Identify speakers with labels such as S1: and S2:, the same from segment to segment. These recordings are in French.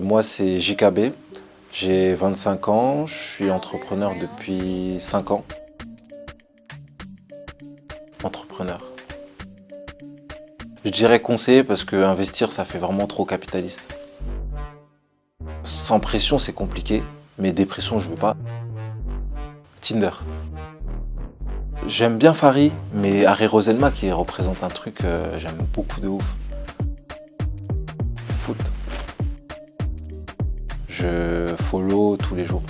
S1: Moi, c'est JKB, j'ai 25 ans, je suis entrepreneur depuis 5 ans. Entrepreneur. Je dirais conseiller parce que investir, ça fait vraiment trop capitaliste. Sans pression, c'est compliqué, mais dépression, je veux pas. Tinder. J'aime bien Fari, mais Harry Roselma qui représente un truc, j'aime beaucoup de ouf. Foot. Je follow tous les jours.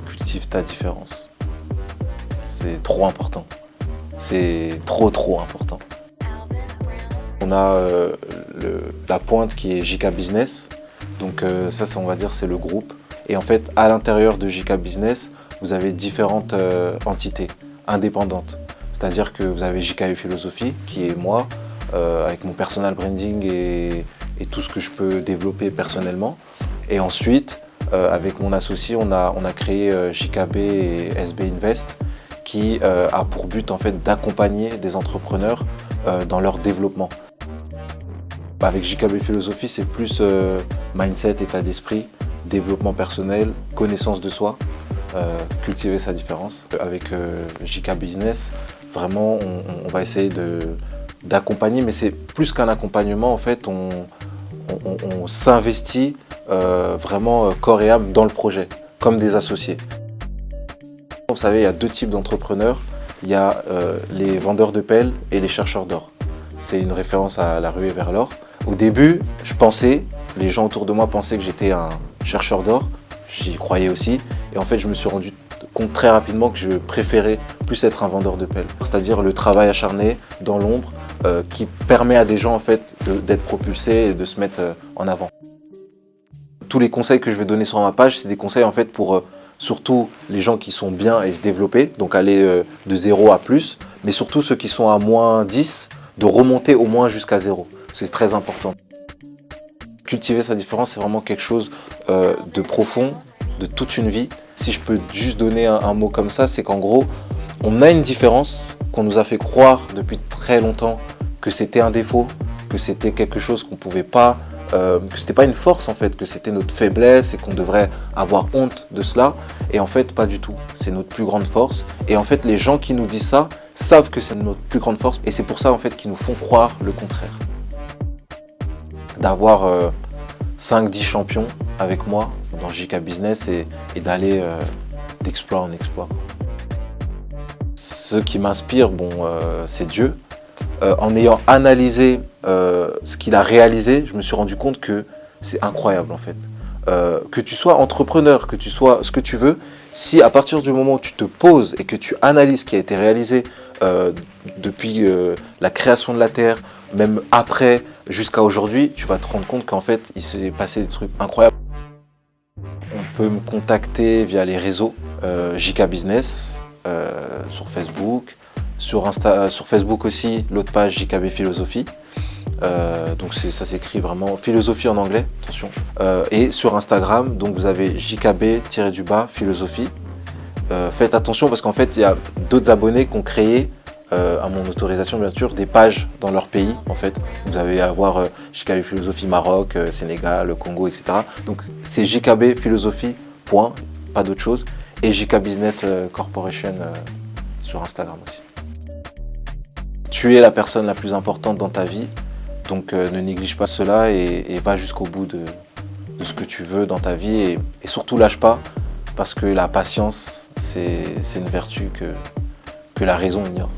S1: Cultive ta différence. C'est trop important. C'est trop important. On a la pointe qui est JK Business. Donc ça, on va dire, c'est le groupe. Et en fait, à l'intérieur de JK Business, vous avez différentes entités indépendantes. C'est-à-dire que vous avez JKU Philosophie, qui est moi, avec mon personal branding et tout ce que je peux développer personnellement. Et ensuite, avec mon associé, on a créé JKB et SB Invest, qui a pour but en fait d'accompagner des entrepreneurs dans leur développement. Avec JKB Philosophie, c'est plus mindset, état d'esprit, développement personnel, connaissance de soi, cultiver sa différence. Avec JK Business, vraiment, on va essayer d'accompagner, mais c'est plus qu'un accompagnement, en fait, on s'investit vraiment corps et âme dans le projet, comme des associés. Vous savez, il y a deux types d'entrepreneurs. Il y a les vendeurs de pelles et les chercheurs d'or. C'est une référence à la ruée vers l'or. Au début, les gens autour de moi pensaient que j'étais un chercheur d'or. J'y croyais aussi. Et en fait, je me suis rendu compte très rapidement que je préférais plus être un vendeur de pelles. C'est-à-dire le travail acharné dans l'ombre qui permet à des gens en fait, d'être propulsés et de se mettre en avant. Tous les conseils que je vais donner sur ma page, c'est des conseils en fait pour surtout les gens qui sont bien et se développer, donc aller de 0 à plus, mais surtout ceux qui sont à moins 10, de remonter au moins jusqu'à 0. C'est très important. Cultiver sa différence, c'est vraiment quelque chose de profond, de toute une vie. Si je peux juste donner un mot comme ça, c'est qu'en gros, on a une différence qu'on nous a fait croire depuis très longtemps que c'était un défaut, que c'était quelque chose qu'on ne pouvait pas, que c'était pas une force en fait, que c'était notre faiblesse et qu'on devrait avoir honte de cela. Et en fait, pas du tout. C'est notre plus grande force. Et en fait, les gens qui nous disent ça savent que c'est notre plus grande force. Et c'est pour ça en fait qu'ils nous font croire le contraire. D'avoir 5-10 champions avec moi dans JK Business et d'aller d'exploit en exploit. Ce qui m'inspire, c'est Dieu. En ayant analysé ce qu'il a réalisé, je me suis rendu compte que c'est incroyable en fait. Que tu sois entrepreneur, que tu sois ce que tu veux, si à partir du moment où tu te poses et que tu analyses ce qui a été réalisé depuis la création de la Terre, même après, jusqu'à aujourd'hui, tu vas te rendre compte qu'en fait, il s'est passé des trucs incroyables. On peut me contacter via les réseaux JK Business, sur Facebook. Sur Facebook aussi, l'autre page JKB Philosophie. Donc ça s'écrit vraiment philosophie en anglais, attention. Et sur Instagram, donc vous avez JKB-Philosophie. Faites attention parce qu'en fait, il y a d'autres abonnés qui ont créé, à mon autorisation bien sûr, des pages dans leur pays. En fait, vous allez avoir JKB Philosophie Maroc, Sénégal, Congo, etc. Donc c'est JKB Philosophie, point, pas d'autre chose. Et JK Business Corporation sur Instagram aussi. Tu es la personne la plus importante dans ta vie, donc ne néglige pas cela et va jusqu'au bout de ce que tu veux dans ta vie et surtout lâche pas parce que la patience c'est une vertu que la raison ignore.